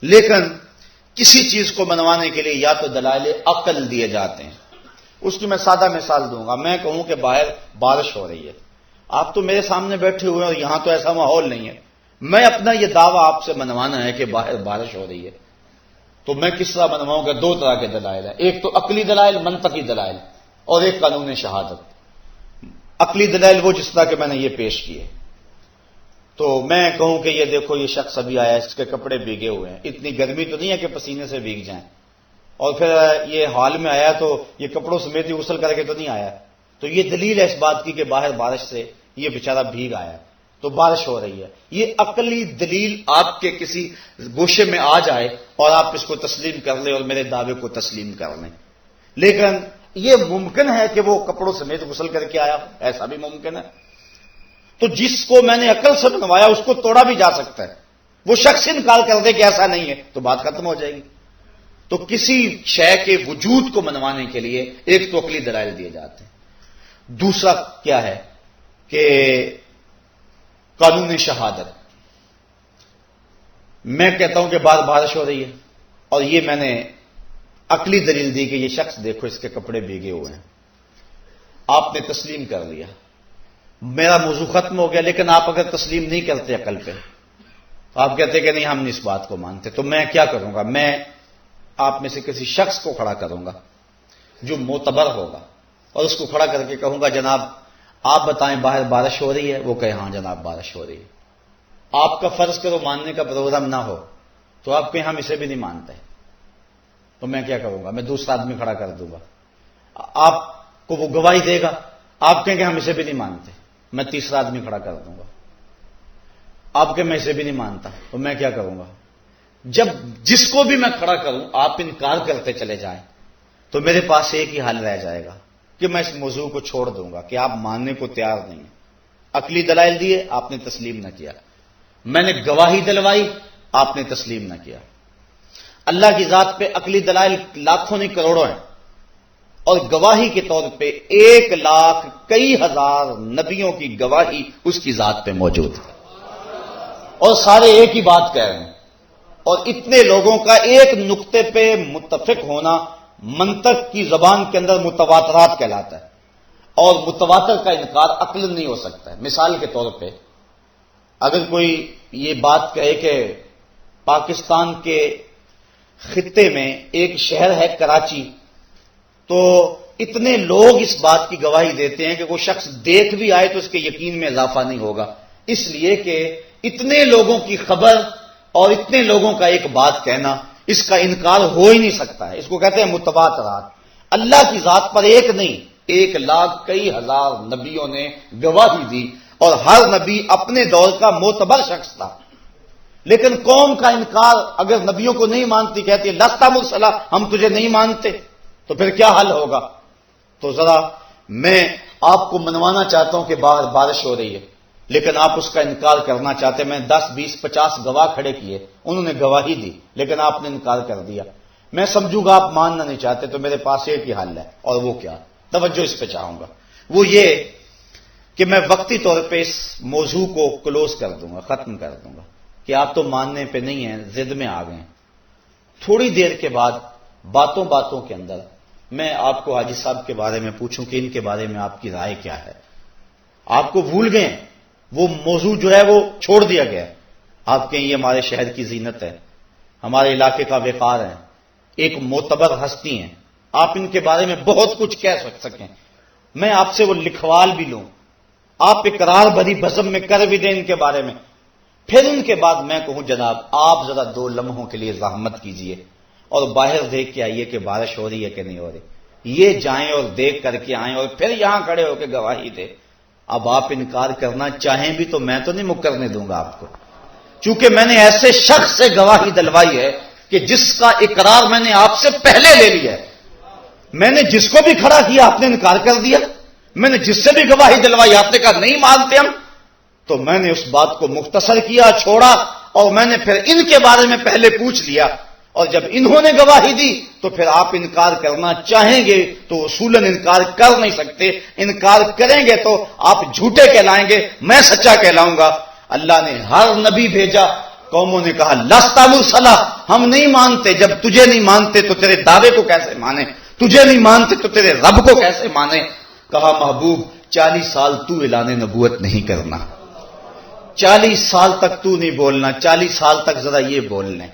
لیکن کسی چیز کو منوانے کے لیے یا تو دلائل عقل دیے جاتے ہیں. اس کی میں سادہ مثال دوں گا. میں کہوں کہ باہر بارش ہو رہی ہے، آپ تو میرے سامنے بیٹھے ہوئے ہیں اور یہاں تو ایسا ماحول نہیں ہے. میں اپنا یہ دعویٰ آپ سے منوانا ہے کہ باہر بارش ہو رہی ہے، تو میں کس طرح منواؤں گا؟ دو طرح کے دلائل ہیں، ایک تو عقلی دلائل، منطقی دلائل، اور ایک قانون شہادت. عقلی دلائل وہ جس طرح کہ میں نے یہ پیش کیے. تو میں کہوں کہ یہ دیکھو یہ شخص ابھی آیا ہے، اس کے کپڑے بھیگے ہوئے ہیں، اتنی گرمی تو نہیں ہے کہ پسینے سے بھیگ جائیں، اور پھر یہ حال میں آیا تو یہ کپڑوں سمیت ہی غسل کر کے تو نہیں آیا. تو یہ دلیل ہے اس بات کی کہ باہر بارش سے یہ بیچارہ بھیگ آیا، تو بارش ہو رہی ہے. یہ عقلی دلیل آپ کے کسی گوشے میں آ جائے اور آپ اس کو تسلیم کر لیں اور میرے دعوے کو تسلیم کر لیں. لیکن یہ ممکن ہے کہ وہ کپڑوں سمیت غسل کر کے آیا، ایسا بھی ممکن ہے. تو جس کو میں نے عقل سے بنوایا اس کو توڑا بھی جا سکتا ہے. وہ شخص انکار کر دے کہ ایسا نہیں ہے تو بات ختم ہو جائے گی. تو کسی شے کے وجود کو منوانے کے لیے ایک تو عقلی دلائل دیے جاتے ہیں، دوسرا کیا ہے کہ قانون شہادت. میں کہتا ہوں کہ بارش ہو رہی ہے اور یہ میں نے عقلی دلیل دی کہ یہ شخص دیکھو اس کے کپڑے بھیگے ہوئے ہیں. آپ نے تسلیم کر لیا، میرا موضوع ختم ہو گیا. لیکن آپ اگر تسلیم نہیں کرتے عقل پہ، تو آپ کہتے کہ نہیں ہم نہیں اس بات کو مانتے، تو میں کیا کروں گا؟ میں آپ میں سے کسی شخص کو کھڑا کروں گا جو معتبر ہوگا، اور اس کو کھڑا کر کے کہوں گا جناب آپ بتائیں باہر بارش ہو رہی ہے؟ وہ کہے ہاں جناب بارش ہو رہی ہے. آپ کا فرض کرو ماننے کا پروگرام نہ ہو تو آپ کہیں ہم اسے بھی نہیں مانتے، تو میں کیا کروں گا؟ میں دوسرا آدمی کھڑا کر دوں گا، آپ کو وہ گواہی دے گا، آپ کہیں کہ ہم اسے بھی نہیں مانتے، میں تیسرا آدمی کھڑا کر دوں گا، آپ کے میں اسے بھی نہیں مانتا، تو میں کیا کروں گا؟ جب جس کو بھی میں کھڑا کروں آپ انکار کرتے چلے جائیں تو میرے پاس ایک ہی حل رہ جائے گا کہ میں اس موضوع کو چھوڑ دوں گا کہ آپ ماننے کو تیار نہیں ہیں. عقلی دلائل دیے، آپ نے تسلیم نہ کیا. میں نے گواہی دلوائی، آپ نے تسلیم نہ کیا. اللہ کی ذات پہ عقلی دلائل لاکھوں نہیں کروڑوں ہیں، اور گواہی کے طور پہ 1,00,000 کئی ہزار نبیوں کی گواہی اس کی ذات پہ موجود ہے، اور سارے ایک ہی بات کہہ رہے ہیں. اور اتنے لوگوں کا ایک نقطے پہ متفق ہونا منطق کی زبان کے اندر متواترات کہلاتا ہے، اور متواتر کا انکار عقل نہیں ہو سکتا ہے. مثال کے طور پہ اگر کوئی یہ بات کہے کہ پاکستان کے خطے میں ایک شہر ہے کراچی، تو اتنے لوگ اس بات کی گواہی دیتے ہیں کہ وہ شخص دیکھ بھی آئے تو اس کے یقین میں اضافہ نہیں ہوگا، اس لیے کہ اتنے لوگوں کی خبر اور اتنے لوگوں کا ایک بات کہنا، اس کا انکار ہو ہی نہیں سکتا ہے. اس کو کہتے ہیں متواترات. اللہ کی ذات پر ایک نہیں 1,00,000 کئی ہزار نبیوں نے گواہی دی، اور ہر نبی اپنے دور کا معتبر شخص تھا. لیکن قوم کا انکار اگر نبیوں کو نہیں مانتی، کہتی ہے لستا مرسلا، ہم تجھے نہیں مانتے، تو پھر کیا حل ہوگا؟ تو ذرا میں آپ کو منوانا چاہتا ہوں کہ باہر بارش ہو رہی ہے، لیکن آپ اس کا انکار کرنا چاہتے. میں 10 20 50 گواہ کھڑے کیے، انہوں نے گواہی دی، لیکن آپ نے انکار کر دیا. میں سمجھوں گا آپ ماننا نہیں چاہتے، تو میرے پاس ایک ہی حل ہے، اور وہ کیا؟ توجہ اس پہ چاہوں گا. وہ یہ کہ میں وقتی طور پہ اس موضوع کو کلوز کر دوں گا، ختم کر دوں گا کہ آپ تو ماننے پہ نہیں ہیں، ضد میں آ گئے. تھوڑی دیر کے بعد باتوں باتوں کے اندر میں آپ کو حاجی صاحب کے بارے میں پوچھوں کہ ان کے بارے میں آپ کی رائے کیا ہے. آپ کو بھول گئے، وہ موضوع جو ہے وہ چھوڑ دیا گیا. آپ کہیں یہ ہمارے شہر کی زینت ہے، ہمارے علاقے کا وقار ہے، ایک معتبر ہستی ہیں، آپ ان کے بارے میں بہت کچھ کہہ سکیں، میں آپ سے وہ لکھوال بھی لوں، آپ اقرار بھری بزم میں کر بھی دیں ان کے بارے میں. پھر ان کے بعد میں کہوں جناب آپ ذرا 2 لمحوں کے لیے زحمت کیجئے اور باہر دیکھ کے آئیے کہ بارش ہو رہی ہے کہ نہیں ہو رہی. یہ جائیں اور دیکھ کر کے آئیں اور پھر یہاں کھڑے ہو کے گواہی دیں. اب آپ انکار کرنا چاہیں بھی تو میں تو نہیں مکرنے دوں گا آپ کو، چونکہ میں نے ایسے شخص سے گواہی دلوائی ہے کہ جس کا اقرار میں نے آپ سے پہلے لے لیا ہے. میں نے جس کو بھی کھڑا کیا آپ نے انکار کر دیا، میں نے جس سے بھی گواہی دلوائی آپ نے کہا نہیں مانتے ہم، تو میں نے اس بات کو مختصر کیا، چھوڑا، اور میں نے پھر ان کے بارے میں پہلے پوچھ لیا، اور جب انہوں نے گواہی دی تو پھر آپ انکار کرنا چاہیں گے تو اصولاً انکار کر نہیں سکتے. انکار کریں گے تو آپ جھوٹے کہلائیں گے، میں سچا کہلاؤں گا. اللہ نے ہر نبی بھیجا قوموں نے کہا لستا مرسلا، ہم نہیں مانتے، جب تجھے نہیں مانتے تو تیرے دعوے کو کیسے مانے، تجھے نہیں مانتے تو تیرے رب کو کیسے مانے؟ کہا محبوب 40 سال تو اعلان نبوت نہیں کرنا، 40 سال تک تو نہیں بولنا، 40 سال تک ذرا یہ بولنے،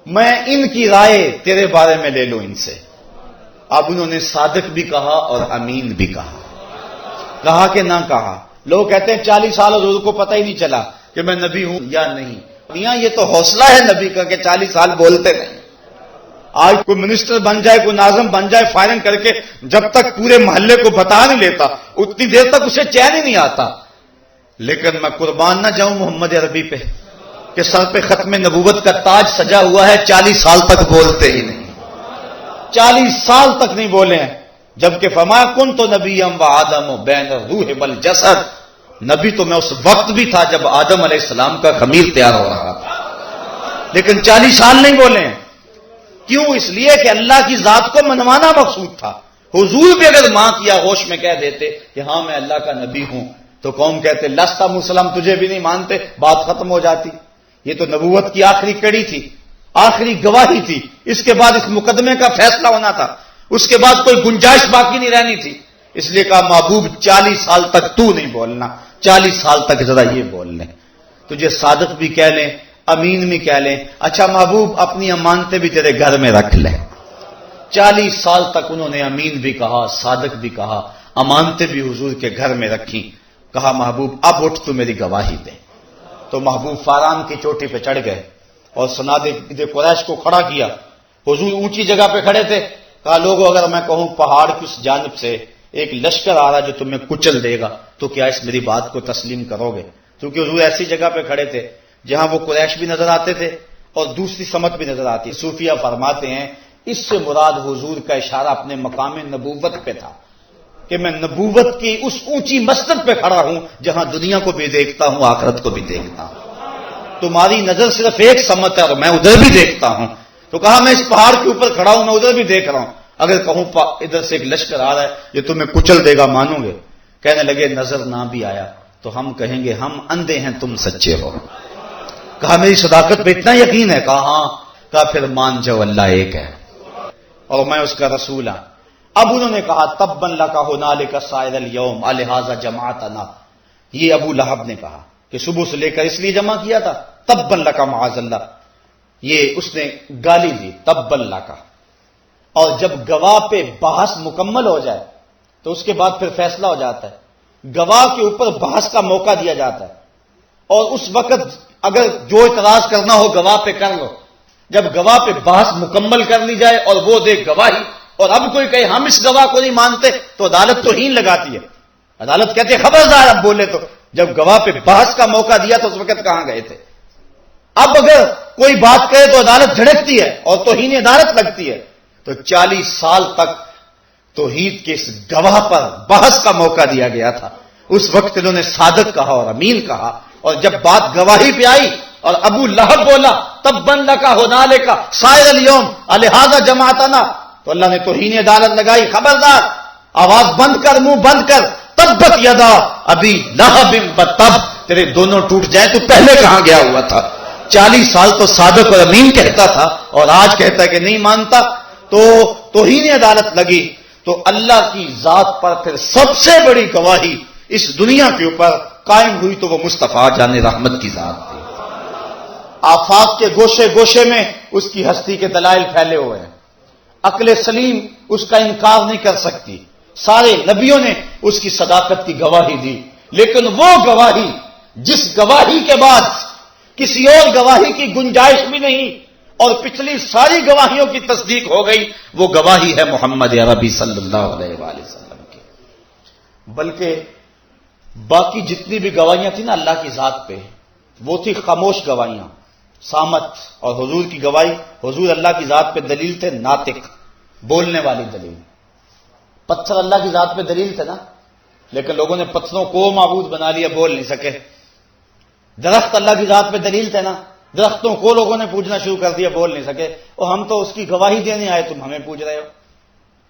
میں ان کی رائے تیرے بارے میں لے لوں ان سے۔ اب انہوں نے صادق بھی کہا اور امین بھی کہا، کہا کہ نہ کہا۔ لوگ کہتے ہیں 40 سال حضور کو پتہ ہی نہیں چلا کہ میں نبی ہوں یا نہیں۔ یہاں یہ تو حوصلہ ہے نبی کا کہ 40 سال بولتے نہیں۔ آج کوئی منسٹر بن جائے، کوئی ناظم بن جائے، فائرنگ کر کے جب تک پورے محلے کو بتا نہیں لیتا اتنی دیر تک اسے چین ہی نہیں آتا۔ لیکن میں قربان نہ جاؤں محمد عربی پہ کہ سر پہ ختم نبوت کا تاج سجا ہوا ہے، 40 سال تک بولتے ہی نہیں، 40 سال تک نہیں بولے ہیں، جبکہ فما کنت نبیا و آدم بین الروح والجسد، نبی تو میں اس وقت بھی تھا جب آدم علیہ السلام کا خمیر تیار ہو رہا تھا، لیکن 40 سال نہیں بولے ہیں۔ کیوں؟ اس لیے کہ اللہ کی ذات کو منوانا مقصود تھا۔ حضور بھی اگر ماں کیا ہوش میں کہہ دیتے کہ ہاں میں اللہ کا نبی ہوں تو قوم کہتے لستا مسلم، تجھے بھی نہیں مانتے، بات ختم ہو جاتی۔ یہ تو نبوت کی آخری کڑی تھی، آخری گواہی تھی، اس کے بعد اس مقدمے کا فیصلہ ہونا تھا، اس کے بعد کوئی گنجائش باقی نہیں رہنی تھی۔ اس لیے کہا محبوب 40 سال تک تو نہیں بولنا، 40 سال تک ذرا یہ بول لیں، تجھے صادق بھی کہہ لیں، امین بھی کہہ لیں، اچھا محبوب اپنی امانتیں بھی تیرے گھر میں رکھ لیں۔ 40 سال تک انہوں نے امین بھی کہا، صادق بھی کہا، امانتیں بھی حضور کے گھر میں رکھی۔ کہا محبوب اب اٹھ تو میری گواہی دے۔ تو محبوب فاران کی چوٹی پہ چڑھ گئے اور سناد قریش کو کھڑا کیا۔ حضور اونچی جگہ پہ کھڑے تھے۔ کہا لوگوں اگر میں کہوں پہاڑ کی اس جانب سے ایک لشکر آ رہا جو تمہیں کچل دے گا تو کیا اس میری بات کو تسلیم کرو گے؟ کیونکہ حضور ایسی جگہ پہ کھڑے تھے جہاں وہ قریش بھی نظر آتے تھے اور دوسری سمت بھی نظر آتی۔ صوفیہ فرماتے ہیں اس سے مراد حضور کا اشارہ اپنے مقام نبوت پہ تھا کہ میں نبوت کی اس اونچی مسند پہ کھڑا ہوں جہاں دنیا کو بھی دیکھتا ہوں، آخرت کو بھی دیکھتا ہوں۔ تمہاری نظر صرف ایک سمت ہے اور میں ادھر بھی دیکھتا ہوں۔ تو کہا میں اس پہاڑ کے اوپر کھڑا ہوں، میں ادھر بھی دیکھ رہا ہوں، اگر کہوں ادھر سے ایک لشکر آ رہا ہے یہ تمہیں کچل دے گا، مانو گے؟ کہنے لگے نظر نہ بھی آیا تو ہم کہیں گے ہم اندھے ہیں تم سچے ہو۔ کہا میری صداقت پہ اتنا یقین ہے؟ کہا ہاں۔ کہا پھر مان جاؤ اللہ ایک ہے اور میں اس کا رسول ہوں۔ اب انہوں نے کہا تبا لک ھنالک سائر الیوم لہذا جمعتنا، یہ ابو لہب نے کہا کہ صبح سے لے کر اس لیے جمع کیا تھا، تبا لک معاذ اللہ، یہ اس نے گالی دی تبا لک۔ اور جب گواہ پہ بحث مکمل ہو جائے تو اس کے بعد پھر فیصلہ ہو جاتا ہے، گواہ کے اوپر بحث کا موقع دیا جاتا ہے، اور اس وقت اگر جو اعتراض کرنا ہو گواہ پہ کر لو۔ جب گواہ پہ بحث مکمل کر لی جائے اور وہ دے گواہی اور اب کوئی کہے ہم اس گواہ کو نہیں مانتے تو عدالت توہین لگاتی ہے، عدالت کہتے ہے خبردار اب بولے تو۔ جب گواہ پہ بحث کا موقع دیا تو اس وقت کہاں گئے تھے؟ اب اگر کوئی بات کہے تو عدالت جھڑکتی ہے اور توہین عدالت لگتی ہے۔ تو 40 سال تک توحید کے اس گواہ پر بحث کا موقع دیا گیا تھا۔ اس وقت انہوں نے صادق کہا اور امین کہا، اور جب بات گواہی پہ آئی اور ابو لہب بولا تبا لک ھنالک سائر الیوم لہذا جمعتنا، تو اللہ نے توہین عدالت لگائی، خبردار آواز بند کر، منہ بند کر، تبت یدا ابی لہب وتب، تیرے دونوں ٹوٹ جائیں تو پہلے کہاں گیا ہوا تھا؟ 40 سال تو صادق اور امین کہتا تھا اور آج کہتا ہے کہ نہیں مانتا، تو توہین عدالت لگی۔ تو اللہ کی ذات پر پھر سب سے بڑی گواہی اس دنیا کے اوپر قائم ہوئی تو وہ مصطفیٰ جان رحمت کی ذات تھی۔ آفاق کے گوشے گوشے میں اس کی ہستی کے دلائل پھیلے ہوئے ہیں، عقل سلیم اس کا انکار نہیں کر سکتی، سارے نبیوں نے اس کی صداقت کی گواہی دی، لیکن وہ گواہی جس گواہی کے بعد کسی اور گواہی کی گنجائش بھی نہیں اور پچھلی ساری گواہیوں کی تصدیق ہو گئی، وہ گواہی ہے محمد عربی صلی اللہ علیہ وآلہ وسلم کی۔ بلکہ باقی جتنی بھی گواہیاں تھیں نا اللہ کی ذات پہ، وہ تھی خاموش گواہیاں، صامت، اور حضور کی گواہی، حضور اللہ کی ذات پہ دلیل تھے، ناطق، بولنے والی دلیل۔ پتھر اللہ کی ذات پہ دلیل تھے نا، لیکن لوگوں نے پتھروں کو معبود بنا لیا، بول نہیں سکے۔ درخت اللہ کی ذات پہ دلیل تھے نا، درختوں کو لوگوں نے پوجنا شروع کر دیا، بول نہیں سکے، اور ہم تو اس کی گواہی دینے آئے، تم ہمیں پوچھ رہے ہو۔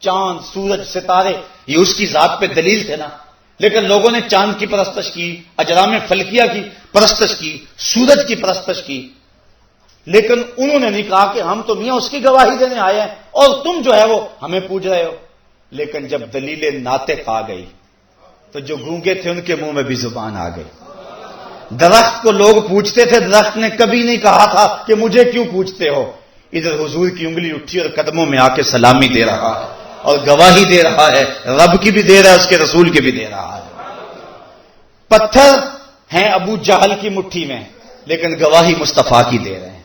چاند، سورج، ستارے، یہ اس کی ذات پہ دلیل تھے نا، لیکن لوگوں نے چاند کی پرستش کی، اجرام فلکیہ کی پرستش کی، سورج کی پرستش کی، لیکن انہوں نے نہیں کہا کہ ہم تو میاں اس کی گواہی دینے آئے ہیں اور تم جو ہے وہ ہمیں پوچھ رہے ہو. لیکن جب دلیل ناطق آ گئی تو جو گونگے تھے ان کے منہ میں بھی زبان آ گئی. درخت کو لوگ پوچھتے تھے, درخت نے کبھی نہیں کہا تھا کہ مجھے کیوں پوچھتے ہو. ادھر حضور کی انگلی اٹھی اور قدموں میں آ کے سلامی دے رہا ہے اور گواہی دے رہا ہے, رب کی بھی دے رہا ہے, اس کے رسول کی بھی دے رہا ہے. پتھر ہیں ابو جہل کی مٹھی میں, لیکن گواہی مصطفیٰ کی دے رہے ہیں.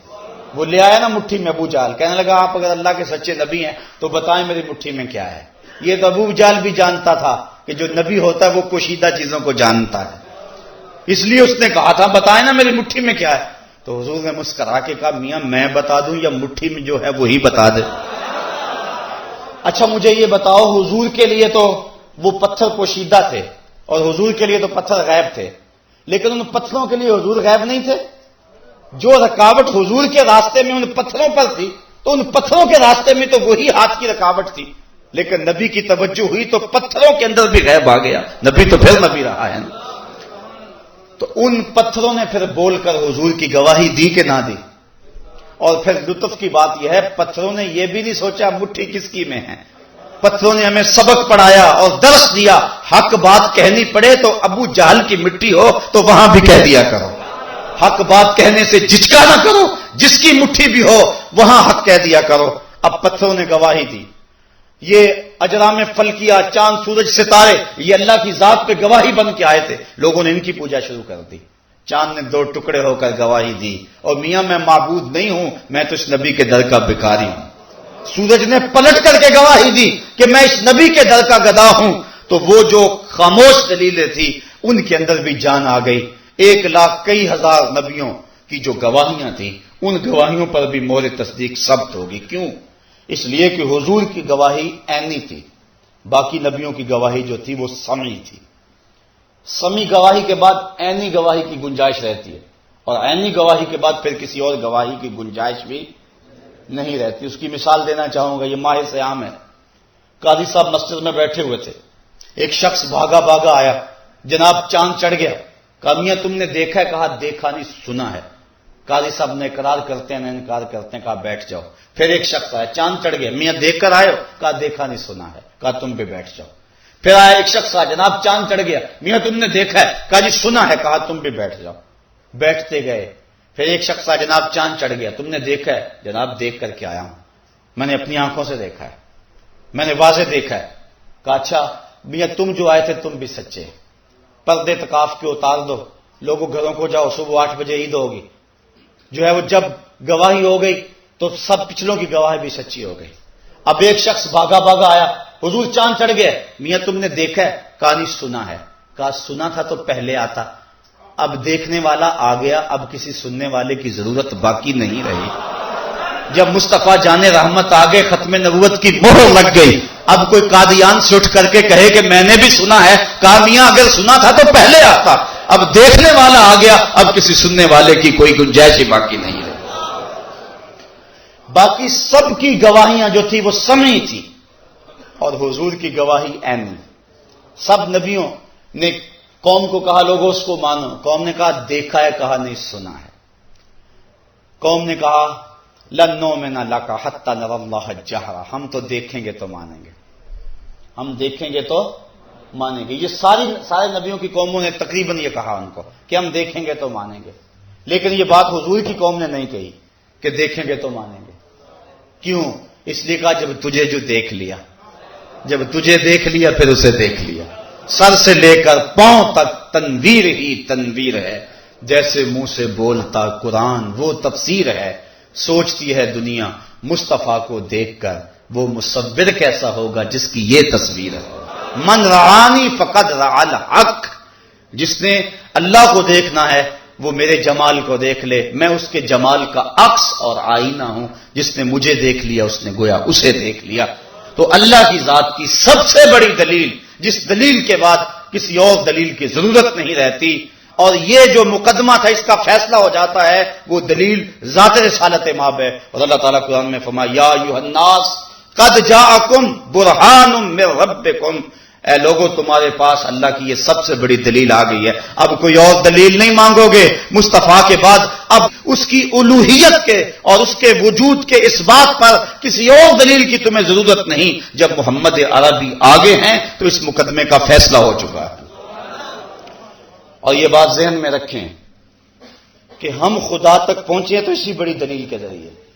وہ لے آیا نا مٹھی میں ابو جہل, کہنے لگا آپ اگر اللہ کے سچے نبی ہیں تو بتائیں میری مٹھی میں کیا ہے. یہ تو ابو جہل بھی جانتا تھا کہ جو نبی ہوتا ہے وہ پوشیدہ چیزوں کو جانتا ہے, اس لیے اس نے کہا تھا بتائیں نا میری مٹھی میں کیا ہے. تو حضور نے مسکرا کے کہا میاں میں بتا دوں یا مٹھی میں جو ہے وہی بتا دے. اچھا مجھے یہ بتاؤ, حضور کے لیے تو وہ پتھر پوشیدہ تھے اور حضور کے لیے تو پتھر غیب تھے, لیکن ان پتھروں کے لیے حضور غیب نہیں تھے. جو رکاوٹ حضور کے راستے میں ان پتھروں پر تھی تو ان پتھروں کے راستے میں تو وہی ہاتھ کی رکاوٹ تھی, لیکن نبی کی توجہ ہوئی تو پتھروں کے اندر بھی غیب آ گیا. نبی تو پھر نبی رہا ہے نا. تو ان پتھروں نے پھر بول کر حضور کی گواہی دی کہ نہ دی. اور پھر لطف کی بات یہ ہے, پتھروں نے یہ بھی نہیں سوچا مٹھی کس کی میں ہے. پتھروں نے ہمیں سبق پڑھایا اور درس دیا, حق بات کہنی پڑے تو ابو جہل کی مٹی ہو تو وہاں بھی کہہ دیا کرو. حق بات کہنے سے جھجکا نہ کرو, جس کی مٹھی بھی ہو وہاں حق کہہ دیا کرو. اب پتھروں نے گواہی دی. یہ اجرام فلکیہ, چاند سورج ستارے, یہ اللہ کی ذات پہ گواہی بن کے آئے تھے. لوگوں نے ان کی پوجا شروع کر دی. چاند نے 2 ٹکڑے ہو کر گواہی دی, اور میاں میں معبود نہیں ہوں, میں تو اس نبی کے در کا بھکاری ہوں. سورج نے پلٹ کر کے گواہی دی کہ میں اس نبی کے در کا گدا ہوں. تو وہ جو خاموش دلیلیں تھی ان کے اندر بھی جان آ گئی. 1 لاکھ کئی ہزار نبیوں کی جو گواہیاں تھیں ان گواہیوں پر بھی مہر تصدیق ثبت ہوگی. کیوں؟ اس لیے کہ حضور کی گواہی عینی تھی, باقی نبیوں کی گواہی جو تھی وہ سمعی تھی. سمعی گواہی کے بعد عینی گواہی کی گنجائش رہتی ہے, اور عینی گواہی کے بعد پھر کسی اور گواہی کی گنجائش بھی نہیں رہتی. اس کی مثال دینا چاہوں گا, یہ ماہ صیام ہے. قاضی صاحب مسجد میں بیٹھے ہوئے تھے, ایک شخص بھاگا بھاگا آیا, جناب چاند چڑھ گیا. کہا میاں تم نے دیکھا ہے؟ کہا دیکھا نہیں سنا ہے. قاضی صاحب نے اقرار کرتے ہیں نہ انکار کرتے ہیں, کہا بیٹھ جاؤ. پھر ایک شخص آیا, چاند چڑھ گیا. میاں دیکھ کر آئے ہو؟ کہا دیکھا نہیں سنا ہے. کہا تم بھی بیٹھ جاؤ. پھر آیا ایک شخص آیا, جناب چاند چڑھ گیا. میاں تم نے دیکھا ہے؟ کہا جی سنا ہے. کہا تم بھی بیٹھ جاؤ. بیٹھتے گئے. پھر ایک شخص آیا, جناب چاند چڑھ گیا. تم نے دیکھا ہے؟ جناب دیکھ کر کے آیا ہوں, میں نے اپنی آنکھوں سے دیکھا ہے, میں نے واضح دیکھا ہے. کہا اچھا میاں تم جو آئے تھے تم بھی سچے, پردے تکاف کے اتار دو, لوگوں گھروں کو جاؤ, صبح 8 بجے عید ہوگی. جو ہے وہ جب گواہی ہو گئی تو سب پچھلوں کی گواہی بھی سچی ہو گئی. اب ایک شخص بھاگا بھاگا آیا, حضور چاند چڑھ گیا. میاں تم نے دیکھا ہے؟ کہا نہیں سنا ہے. کہا سنا تھا تو پہلے آتا, اب دیکھنے والا آ گیا, اب کسی سننے والے کی ضرورت باقی نہیں رہی. جب مصطفیٰ جان رحمت آ گئے, ختم نبوت کی مہر لگ گئی. اب کوئی قادیان سے اٹھ کر کے کہے کہ میں نے بھی سنا ہے, کہا میاں اگر سنا تھا تو پہلے آتا, اب دیکھنے والا آ گیا, اب کسی سننے والے کی کوئی گنجائش ہی باقی نہیں رہی. باقی سب کی گواہیاں جو تھی وہ سمعی تھی, اور حضور کی گواہی عینی. سب نبیوں نے قوم کو کہا لوگوں اس کو مانو, قوم نے کہا دیکھا ہے, کہا نہیں سنا ہے. قوم نے کہا لن نؤمن لک حتی نری اللہ جہرا, ہم تو دیکھیں گے تو مانیں گے, ہم دیکھیں گے تو مانیں گے. یہ سارے نبیوں کی قوموں نے تقریباً یہ کہا ان کو کہ ہم دیکھیں گے تو مانیں گے, لیکن یہ بات حضور کی قوم نے نہیں کہی کہ دیکھیں گے تو مانیں گے. کیوں؟ اس لیے کہا جب تجھے جو دیکھ لیا, جب تجھے دیکھ لیا پھر اسے دیکھ لیا. سر سے لے کر پاؤں تک تنویر ہی تنویر ہے, جیسے منہ سے بولتا قرآن وہ تفسیر ہے. سوچتی ہے دنیا مصطفیٰ کو دیکھ کر وہ مصور کیسا ہوگا جس کی یہ تصویر ہے. من رعانی فقد رعا الحق, جس نے اللہ کو دیکھنا ہے وہ میرے جمال کو دیکھ لے, میں اس کے جمال کا عکس اور آئینہ ہوں. جس نے مجھے دیکھ لیا اس نے گویا اسے دیکھ لیا. تو اللہ کی ذات کی سب سے بڑی دلیل, جس دلیل کے بعد کسی اور دلیل کی ضرورت نہیں رہتی, اور یہ جو مقدمہ تھا اس کا فیصلہ ہو جاتا ہے, وہ دلیل ذات رسالت ماب ہے. اور اللہ تعالیٰ قرآن میں فرمایا یا ایھا الناس قد جاءکم برہان من ربکم, اے لوگوں تمہارے پاس اللہ کی یہ سب سے بڑی دلیل آ گئی ہے، اب کوئی اور دلیل نہیں مانگو گے مصطفیٰ کے بعد، اب اس کی الوہیت کے اور اس کے وجود کے اس بات پر کسی اور دلیل کی تمہیں ضرورت نہیں۔ جب محمد عربی آگے ہیں تو اس مقدمے کا فیصلہ ہو چکا ہے۔ اور یہ بات ذہن میں رکھیں کہ ہم خدا تک پہنچے تو اسی بڑی دلیل کے ذریعے۔